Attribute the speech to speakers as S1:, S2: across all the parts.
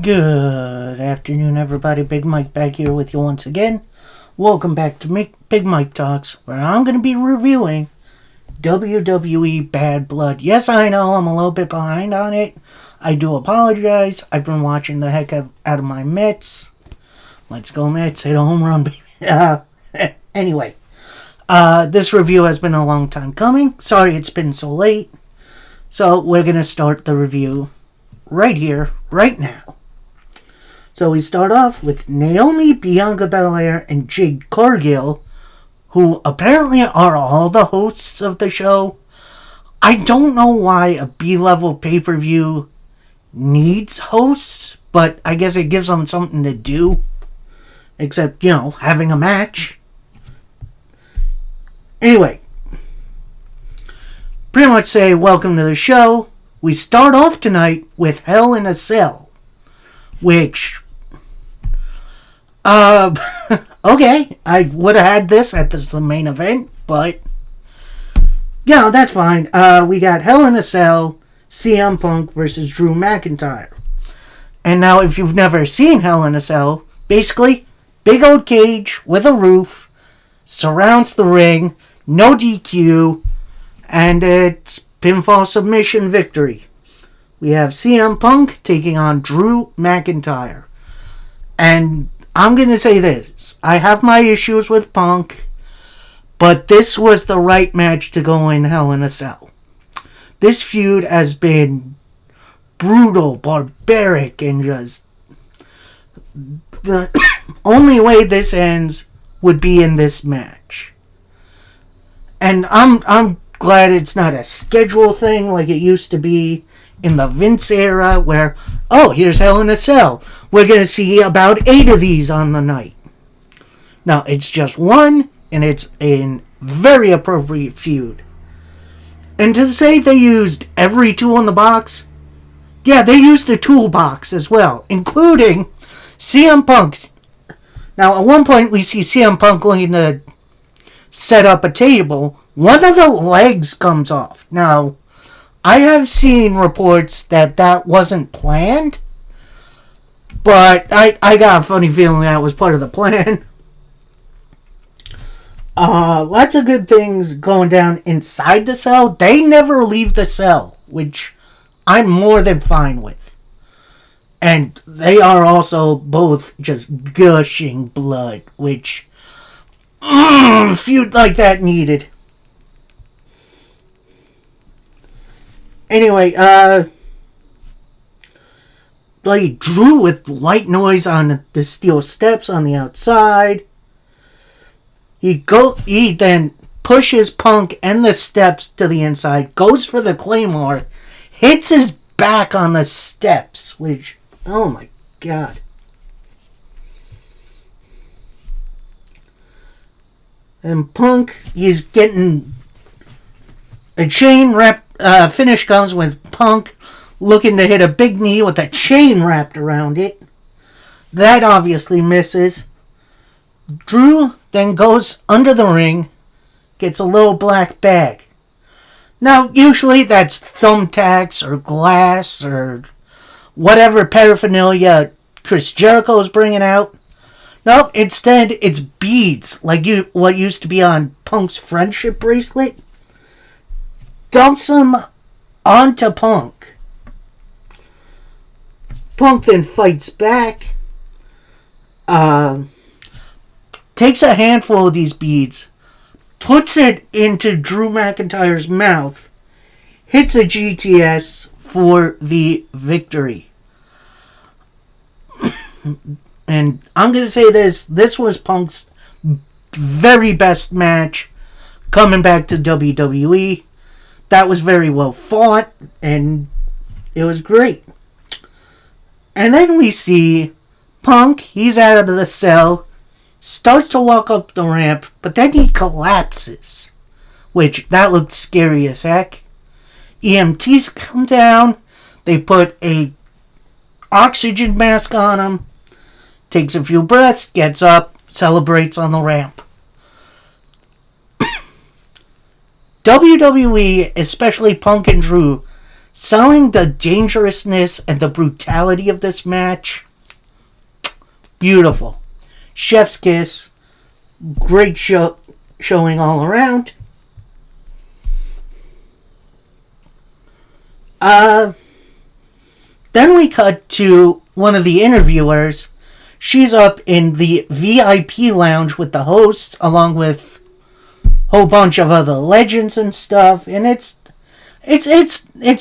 S1: Good afternoon, everybody. Big Mike back here with you once again. Welcome back to Big Mike Talks, where I'm going to be reviewing WWE Bad Blood. Yes, I know I'm a little bit behind on it. I do apologize. I've been watching the heck out of my Mets. Let's go Mets. Hit a home run, baby. Anyway, this review has been a long time coming. Sorry it's been so late. So we're going to start the review right here, right now. So we start off with Naomi, Bianca Belair, and Jade Cargill, who apparently are all the hosts of the show. I don't know why a B-level pay-per-view needs hosts, but I guess it gives them something to do. Except, having a match. Anyway, pretty much say welcome to the show. We start off tonight with Hell in a Cell, which... okay, I would have had this at the main event, but, that's fine. We got Hell in a Cell, CM Punk versus Drew McIntyre. And now, if you've never seen Hell in a Cell, basically, big old cage with a roof, surrounds the ring, no DQ, and it's pinfall submission victory. We have CM Punk taking on Drew McIntyre. And I'm going to say this. I have my issues with Punk, but this was the right match to go in Hell in a Cell. This feud has been brutal, barbaric, and just... the only way this ends would be in this match. And I'm glad it's not a schedule thing like it used to be in the Vince era where, here's Hell in a Cell. We're going to see about 8 of these on the night. Now, it's just one, and it's a very appropriate feud. And to say they used every tool in the box, yeah, they used the toolbox as well, including CM Punk. Now, at one point, we see CM Punk looking to set up a table. One of the legs comes off. Now, I have seen reports that wasn't planned, but I got a funny feeling that was part of the plan. Lots of good things going down inside the cell. They never leave the cell, which I'm more than fine with. And they are also both just gushing blood, which feud like that needed. Anyway, Drew with white noise on the steel steps on the outside. He then pushes Punk and the steps to the inside, goes for the Claymore, hits his back on the steps, which, oh my god. And Punk, he's getting a chain wrap. Finish comes with Punk looking to hit a big knee with a chain wrapped around it. That obviously misses. Drew then goes under the ring, gets a little black bag. Now, usually that's thumbtacks or glass or whatever paraphernalia Chris Jericho's bringing out. Nope, instead it's beads, like what used to be on Punk's friendship bracelet. Dumps them onto Punk. Punk then fights back. Takes a handful of these beads. Puts it into Drew McIntyre's mouth. Hits a GTS for the victory. And I'm going to say this. This was Punk's very best match coming back to WWE. That was very well fought, and it was great. And then we see Punk, he's out of the cell, starts to walk up the ramp, but then he collapses. Which, that looked scary as heck. EMTs come down, they put a oxygen mask on him, takes a few breaths, gets up, celebrates on the ramp. WWE, especially Punk and Drew, selling the dangerousness and the brutality of this match. Beautiful. Chef's kiss. Great showing all around. Then we cut to one of the interviewers. She's up in the VIP lounge with the hosts, along with a whole bunch of other legends and stuff. And it's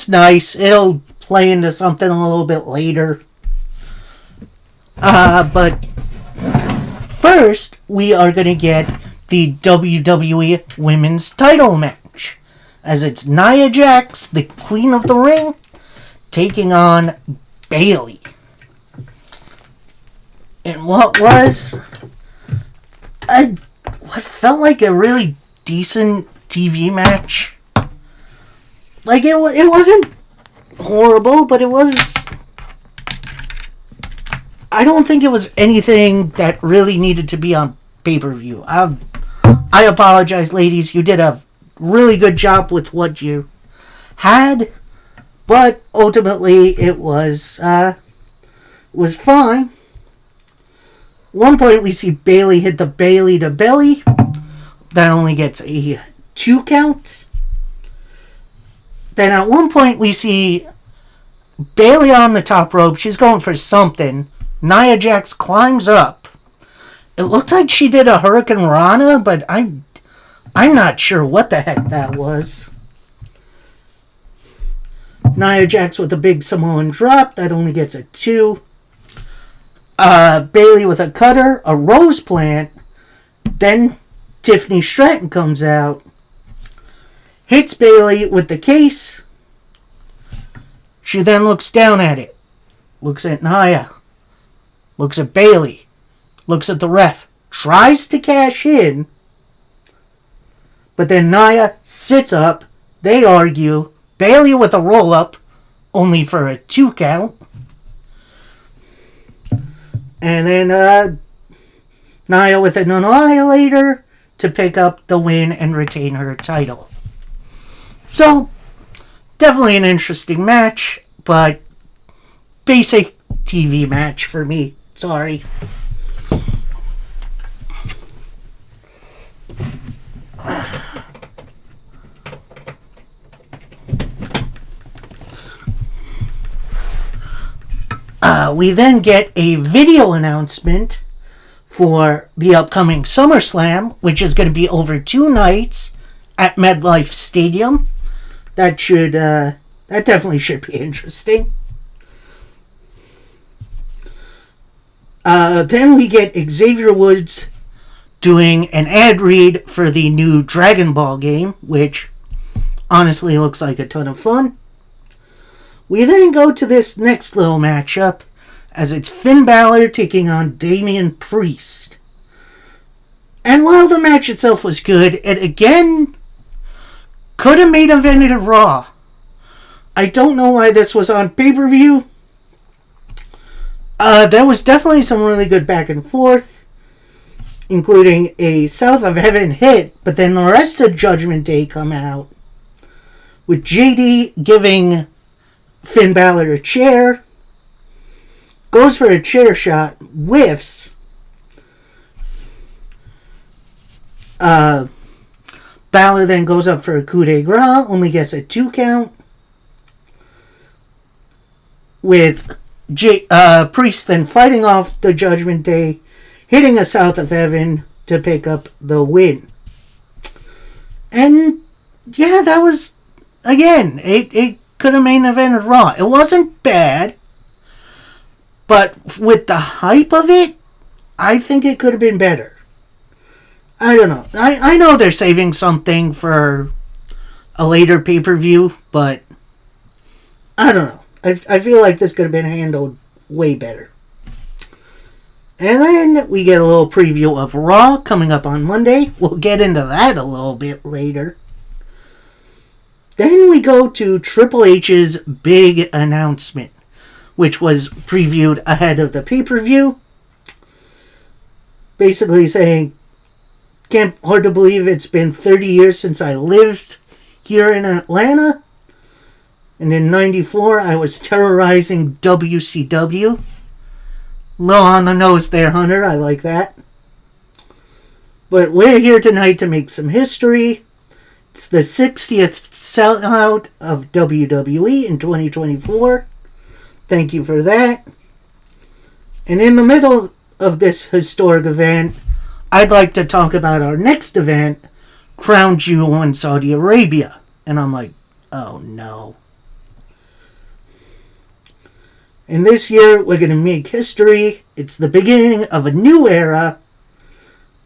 S1: nice. It'll play into something a little bit later. But first, we are going to get the WWE Women's Title match, as it's Nia Jax, the Queen of the Ring, taking on Bayley. And what felt like a really decent TV match. Like, it wasn't horrible, but it was... I don't think it was anything that really needed to be on pay-per-view. I apologize, ladies. You did a really good job with what you had, but ultimately it was fine. One point we see Bayley hit the Bayley to belly. That only gets a 2 count. Then at one point we see Bayley on the top rope. She's going for something. Nia Jax climbs up. It looked like she did a Hurricane Rana, but I'm not sure what the heck that was. Nia Jax with a big Samoan drop. That only gets a 2. Bayley with a cutter, a rose plant. Then Tiffany Stratton comes out. Hits Bayley with the case. She then looks down at it. Looks at Nia. Looks at Bayley. Looks at the ref. Tries to cash in. But then Nia sits up. They argue. Bayley with a roll-up. Only for a 2 count. And then Nia with an annihilator to pick up the win and retain her title. So, definitely an interesting match, but basic TV match for me. Sorry. We then get a video announcement for the upcoming SummerSlam, which is going to be over 2 nights at MetLife Stadium. That definitely should be interesting. Then we get Xavier Woods doing an ad read for the new Dragon Ball game, which honestly looks like a ton of fun. We then go to this next little matchup, as it's Finn Balor taking on Damian Priest. And while the match itself was good, it again could have main evented Raw. I don't know why this was on pay-per-view. There was definitely some really good back and forth, including a South of Heaven hit, but then the rest of Judgment Day come out, with JD giving Finn Balor a chair, goes for a chair shot, whiffs. Balor then goes up for a coup de grace, only gets a 2 count. With Priest then fighting off the Judgment Day, hitting a South of Heaven to pick up the win. And yeah, that was, again, it could have main evented Raw. It wasn't bad, but with the hype of it, I think it could have been better. I don't know. I know they're saving something for a later pay-per-view, but I don't know. I feel like this could have been handled way better. And then we get a little preview of Raw coming up on Monday. We'll get into that a little bit later. Then we go to Triple H's big announcement, which was previewed ahead of the pay-per-view. Basically saying, hard to believe it's been 30 years since I lived here in Atlanta. And in 94, I was terrorizing WCW. Low on the nose there, Hunter. I like that. But we're here tonight to make some history. It's the 60th sellout of WWE in 2024. Thank you for that. And in the middle of this historic event, I'd like to talk about our next event, Crown Jewel in Saudi Arabia. And I'm like, oh no. And this year, we're going to make history. It's the beginning of a new era,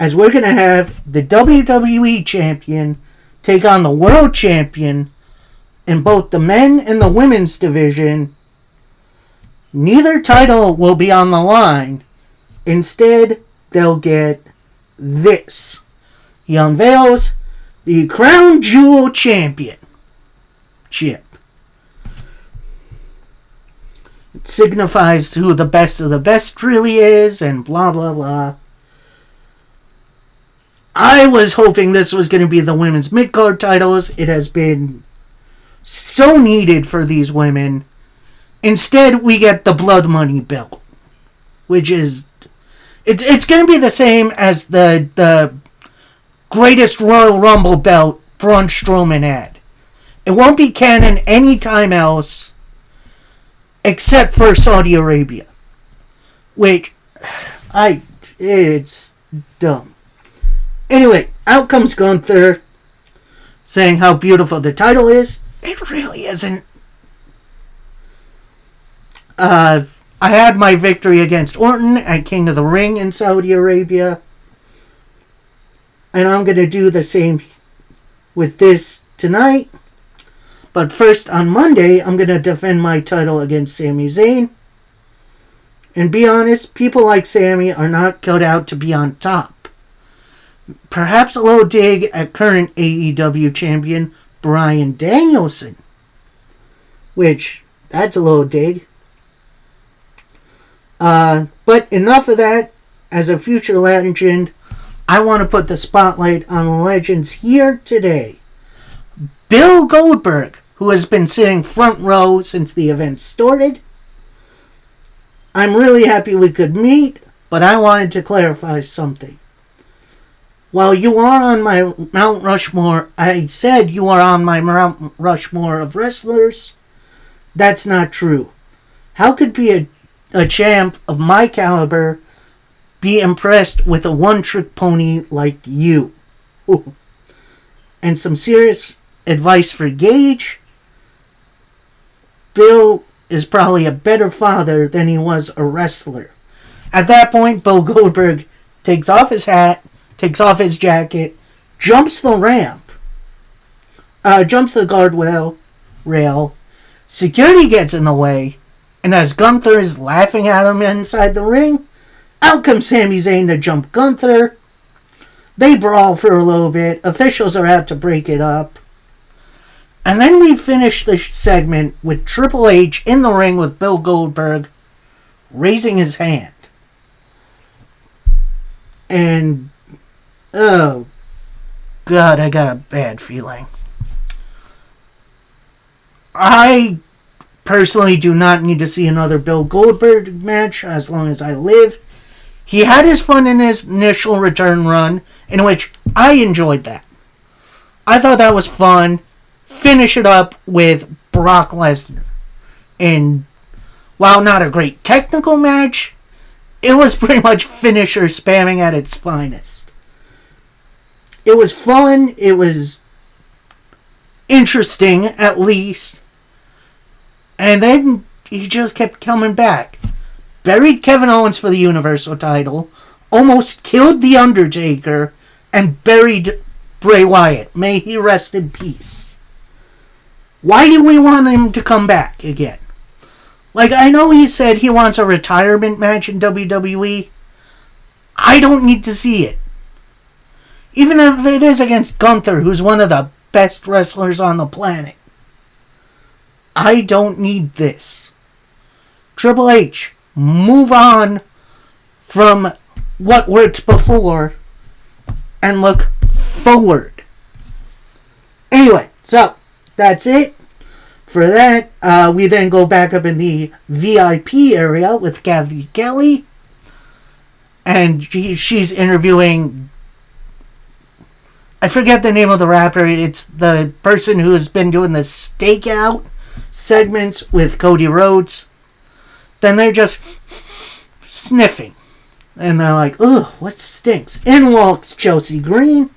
S1: as we're going to have the WWE Champion take on the World Champion in both the men and the women's division. Neither title will be on the line. Instead, they'll get this. He unveils the Crown Jewel Championship. It signifies who the best of the best really is, and blah, blah, blah. I was hoping this was going to be the women's mid-card titles. It has been so needed for these women. Instead, we get the Blood Money belt, which is... It's going to be the same as the greatest Royal Rumble belt Braun Strowman had. It won't be canon anytime else, except for Saudi Arabia. Which, it's dumb. Anyway, out comes Gunther, saying how beautiful the title is. It really isn't. I had my victory against Orton at King of the Ring in Saudi Arabia. And I'm going to do the same with this tonight. But first, on Monday, I'm going to defend my title against Sami Zayn. And be honest, people like Sami are not cut out to be on top. Perhaps a little dig at current AEW champion Bryan Danielson. Which, that's a little dig. But enough of that. As a future legend, I want to put the spotlight on the legends here today. Bill Goldberg, who has been sitting front row since the event started. I'm really happy we could meet, but I wanted to clarify something. While you are on my Mount Rushmore, I said you are on my Mount Rushmore of wrestlers. That's not true. How could be a champ of my caliber be impressed with a one-trick pony like you? Ooh. And some serious advice for Gage. Bill is probably a better father than he was a wrestler. At that point, Bill Goldberg takes off his hat, takes off his jacket, jumps the ramp, jumps the guardrail, rail. Security gets in the way, and as Gunther is laughing at him inside the ring, out comes Sami Zayn to jump Gunther. They brawl for a little bit. Officials are out to break it up. And then we finish the segment with Triple H in the ring with Bill Goldberg raising his hand. And, oh, God, I got a bad feeling. I personally do not need to see another Bill Goldberg match as long as I live. He had his fun in his initial return run, in which I enjoyed that. I thought that was fun. Finish it up with Brock Lesnar. And while not a great technical match, it was pretty much finisher spamming at its finest. It was fun. It was interesting, at least. And then he just kept coming back. Buried Kevin Owens for the Universal title. Almost killed The Undertaker. And buried Bray Wyatt. May he rest in peace. Why do we want him to come back again? Like, I know he said he wants a retirement match in WWE. I don't need to see it. Even if it is against Gunther, who's one of the best wrestlers on the planet. I don't need this. Triple H, move on from what worked before and look forward. Anyway, so that's it For that, we then go back up in the VIP area with Kathy Kelly. And she's interviewing... I forget the name of the rapper. It's the person who has been doing the stakeout segments with Cody Rhodes. Then they're just sniffing. And they're like, ugh, what stinks? In walks Chelsea Green.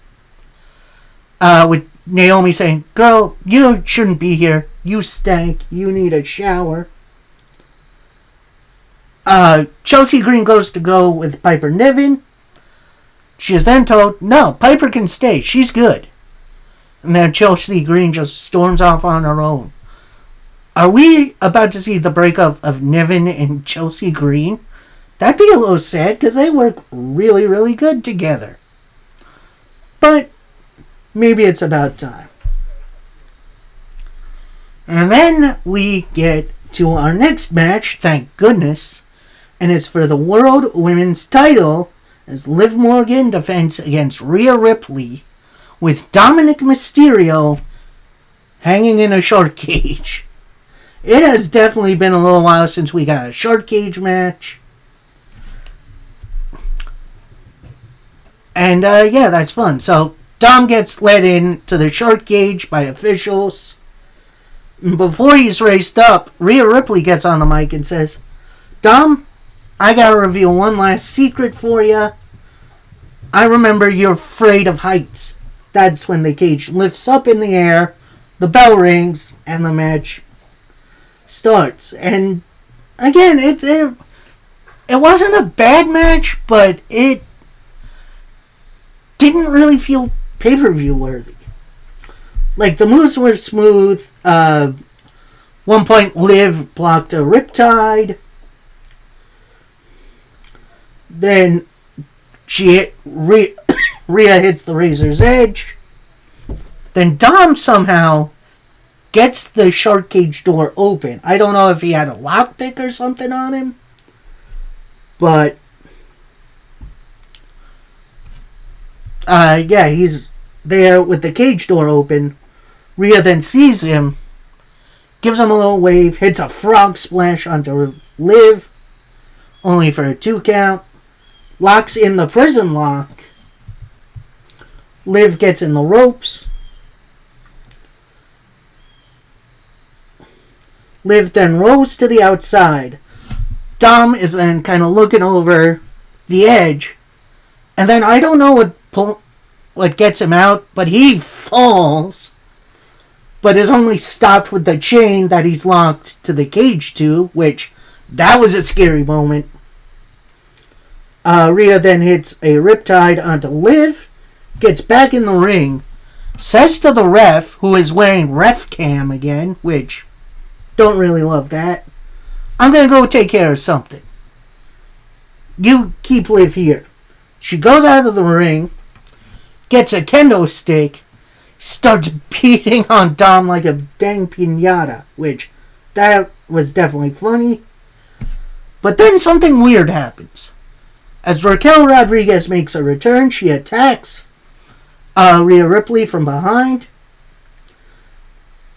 S1: With Naomi saying, girl, you shouldn't be here. You stank. You need a shower. Chelsea Green goes to go with Piper Niven. She is then told, no, Piper can stay. She's good. And then Chelsea Green just storms off on her own. Are we about to see the breakup of Niven and Chelsea Green? That'd be a little sad because they work really, really good together. But maybe it's about time. And then we get to our next match, thank goodness. And it's for the World Women's title as Liv Morgan defends against Rhea Ripley with Dominic Mysterio hanging in a shark cage. It has definitely been a little while since we got a shark cage match. And yeah, that's fun. So Dom gets led into the shark cage by officials. Before he's raced up, Rhea Ripley gets on the mic and says, Dom, I gotta reveal one last secret for you. I remember you're afraid of heights. That's when the cage lifts up in the air, the bell rings, and the match starts. And again, it wasn't a bad match, but it didn't really feel pay-per-view worthy. Like, the moves were smooth. One point, Liv blocked a riptide. Then Rhea hits the Razor's Edge. Then Dom somehow gets the shark cage door open. I don't know if he had a lockpick or something on him. But yeah, he's there with the cage door open. Rhea then sees him, gives him a little wave, hits a frog splash onto Liv, only for a 2 count. Locks in the prison lock. Liv gets in the ropes. Liv then rolls to the outside. Dom is then kind of looking over the edge. And then I don't know what gets him out, but he falls. But is only stopped with the chain that he's locked to the cage to, which, that was a scary moment. Rhea then hits a riptide onto Liv, gets back in the ring, says to the ref, who is wearing ref cam again, which, don't really love that, I'm going to go take care of something. You keep Liv here. She goes out of the ring, gets a kendo stick, starts beating on Dom like a dang piñata, which, that was definitely funny. But then something weird happens. As Raquel Rodriguez makes a return, she attacks Rhea Ripley from behind.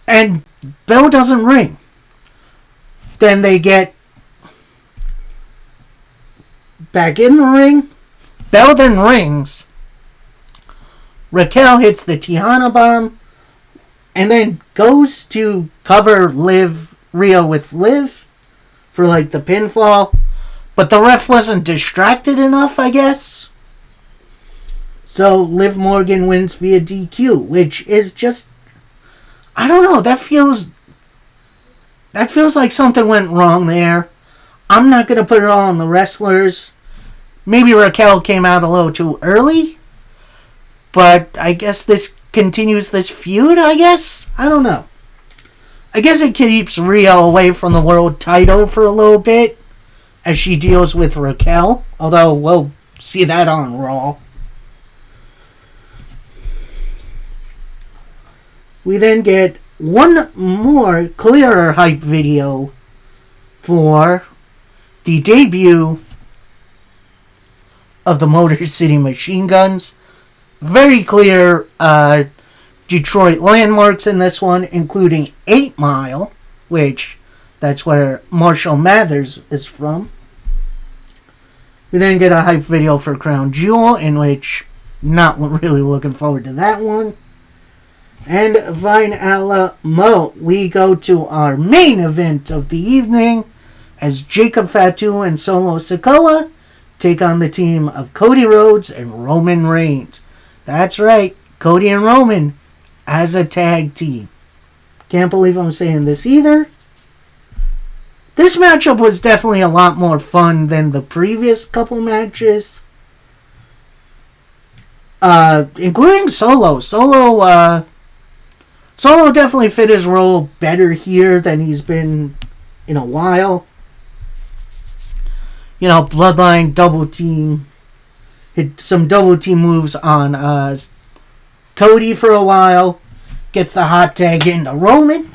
S1: And bell doesn't ring. Then they get back in the ring. Bell then rings. Raquel hits the Tijuana bomb. And then goes to cover Rhea with Liv for like the pinfall. But the ref wasn't distracted enough, I guess. So Liv Morgan wins via DQ, which is just, I don't know, that feels like something went wrong there. I'm not going to put it all on the wrestlers. Maybe Raquel came out a little too early. But I guess this continues this feud, I guess? I don't know. I guess it keeps Rhea away from the world title for a little bit as she deals with Raquel. Although, we'll see that on Raw. We then get one more clearer hype video for the debut of the Motor City Machine Guns. Very clear Detroit landmarks in this one, including 8 Mile, which that's where Marshall Mathers is from. We then get a hype video for Crown Jewel, in which not really looking forward to that one. And Vine Ala Mo, we go to our main event of the evening as Jacob Fatu and Solo Sikoa take on the team of Cody Rhodes and Roman Reigns. That's right, Cody and Roman as a tag team. Can't believe I'm saying this either. This matchup was definitely a lot more fun than the previous couple matches. Including Solo. Solo definitely fit his role better here than he's been in a while. You know, Bloodline double team. Hit some double team moves on Cody for a while. Gets the hot tag into Roman,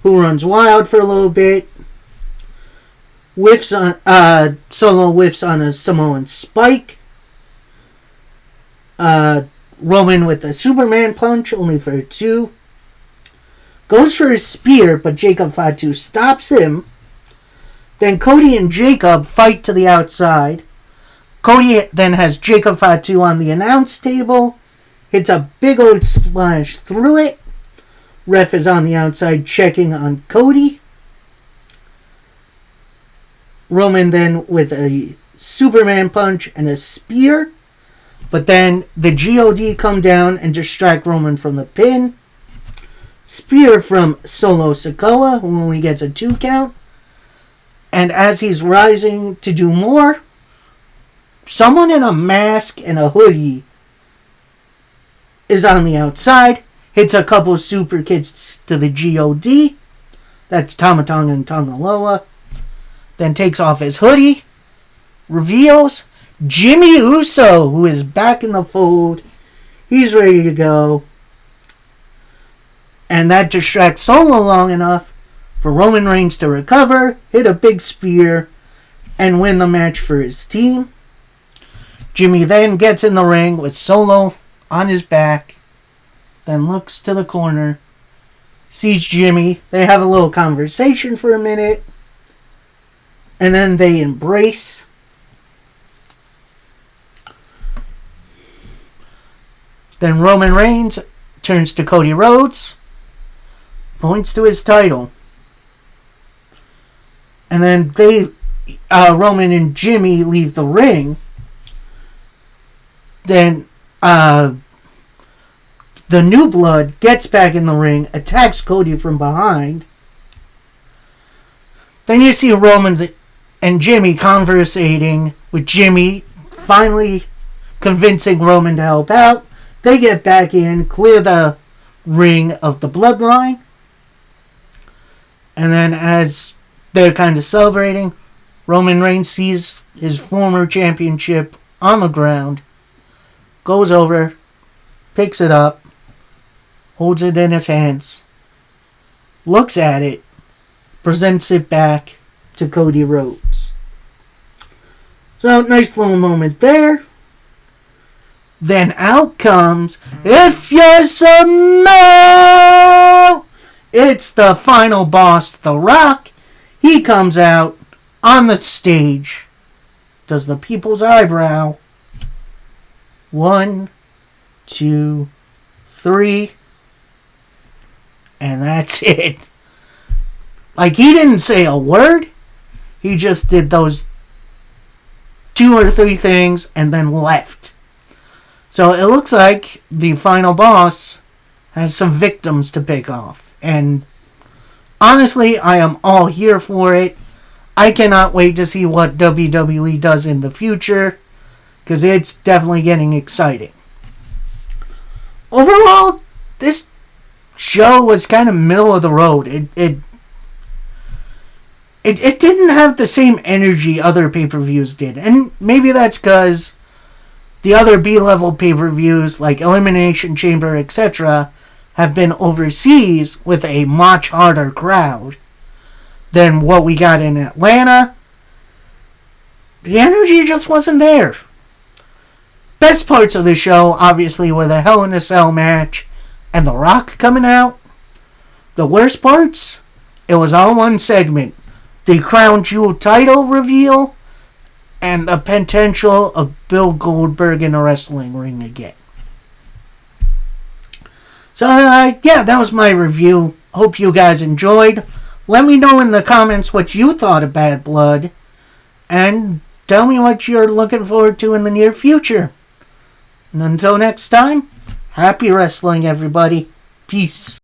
S1: who runs wild for a little bit. Solo whiffs on a Samoan spike. Roman with a Superman punch, only for 2. Goes for a spear, but Jacob Fatu stops him. Then Cody and Jacob fight to the outside. Cody then has Jacob Fatu on the announce table. Hits a big old splash through it. Ref is on the outside checking on Cody. Roman then with a Superman punch and a spear. But then the GOD come down and distract Roman from the pin. Spear from Solo Sikoa, who only gets a 2 count. And as he's rising to do more, someone in a mask and a hoodie is on the outside. Hits a couple super kicks to the GOD. That's Tama Tonga and Tongaloa. Then takes off his hoodie. Reveals Jimmy Uso, who is back in the fold. He's ready to go. And that distracts Solo long enough for Roman Reigns to recover, hit a big spear, and win the match for his team. Jimmy then gets in the ring with Solo on his back, then looks to the corner, sees Jimmy. They have a little conversation for a minute, and then they embrace. Then Roman Reigns turns to Cody Rhodes, points to his title. And then Roman and Jimmy leave the ring. Then the New Blood gets back in the ring, attacks Cody from behind. Then you see Roman and Jimmy conversating, with Jimmy finally convincing Roman to help out. They get back in, clear the ring of the Bloodline. And then as they're kind of celebrating, Roman Reigns sees his former championship on the ground, goes over, picks it up, holds it in his hands, looks at it, presents it back to Cody Rhodes. So, nice little moment there. Then out comes, if you smell, it's the final boss, The Rock. He comes out on the stage, does the people's eyebrow. 1, 2, 3, and that's it. Like, he didn't say a word. He just did those 2 or 3 things and then left. So it looks like the final boss has some victims to pick off. And honestly, I am all here for it. I cannot wait to see what WWE does in the future, because it's definitely getting exciting. Overall, this show was kind of middle of the road. It didn't have the same energy other pay-per-views did. And maybe that's because the other B-level pay-per-views like Elimination Chamber, etc., have been overseas with a much harder crowd than what we got in Atlanta. The energy just wasn't there. Best parts of the show, obviously, were the Hell in a Cell match, and The Rock coming out. The worst parts? It was all one segment. The Crown Jewel title reveal and the potential of Bill Goldberg in a wrestling ring again. So, yeah, that was my review. Hope you guys enjoyed. Let me know in the comments what you thought of Bad Blood. And tell me what you're looking forward to in the near future. And until next time, happy wrestling, everybody. Peace.